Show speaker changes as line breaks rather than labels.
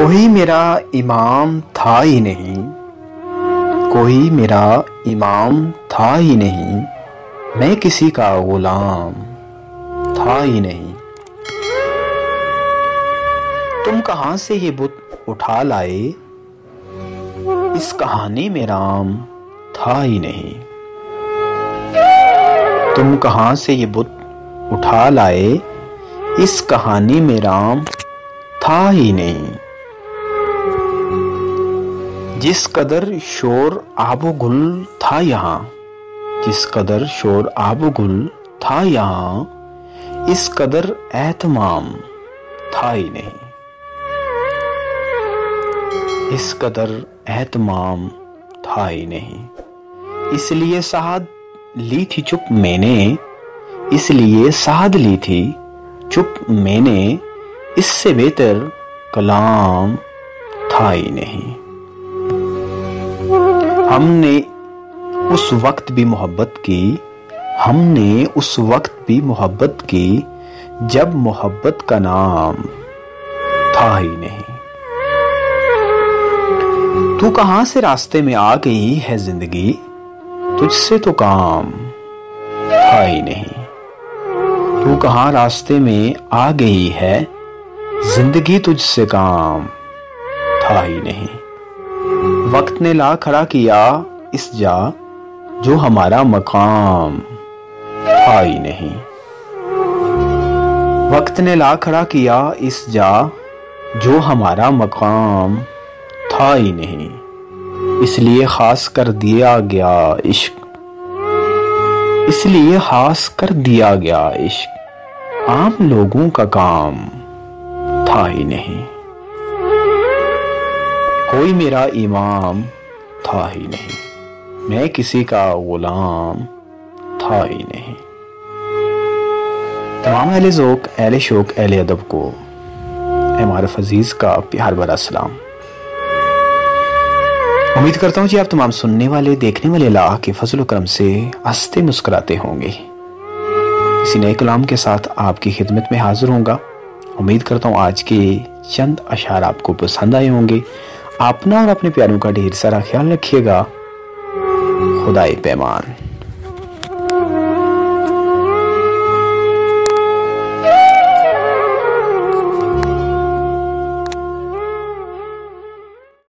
कोई मेरा इमाम था ही नहीं, कोई मेरा इमाम था ही नहीं, मैं किसी का गुलाम था ही नहीं। तुम कहां से ये बुत उठा लाए, इस कहानी में राम था ही नहीं। तुम कहां से ये बुत उठा लाए, इस कहानी में राम था ही नहीं। जिस कदर शोर आबो गुल था यहाँ, जिस कदर शोर आबो गुल था यहाँ, इस कदर एहतमाम था ही नहीं। इस कदर एहतमाम था ही नहीं। इसलिए साहद ली थी चुप मैंने, इसलिए साहद ली थी चुप मैंने, इससे बेहतर कलाम था ही नहीं। हमने उस वक्त भी मोहब्बत की, हमने उस वक्त भी मोहब्बत की, जब मोहब्बत का नाम था ही नहीं। तू कहां से रास्ते में आ गई है जिंदगी, तुझसे तो काम था ही नहीं। तू कहां रास्ते में आ गई है जिंदगी, तुझसे काम था ही नहीं। वक्त ने ला खड़ा किया इस जा, जो हमारा मकाम था ही नहीं। वक्त ने ला खड़ा किया इस जा, जो हमारा मकाम था ही नहीं। इसलिए खास कर दिया गया इश्क, इसलिए खास कर दिया गया इश्क, आम लोगों का काम था ही नहीं। कोई मेरा इमाम था ही नहीं, मैं किसी का गुलाम था ही नहीं। तमाम अहले ज़ौक़, अहले शौक़, अहले अदब को मारूफ अजीज़ का प्यार भरा सलाम। उम्मीद करता हूँ जी आप तमाम सुनने वाले, देखने वाले अल्लाह के फजल करम से हंसते मुस्कुराते होंगे। किसी नए कलाम के साथ आपकी खिदमत में हाजिर होऊंगा। उम्मीद करता हूँ आज के चंद अशार आपको पसंद आए होंगे। अपना और अपने प्यारों का ढेर सारा ख्याल रखिएगा। खुदाए पैमान।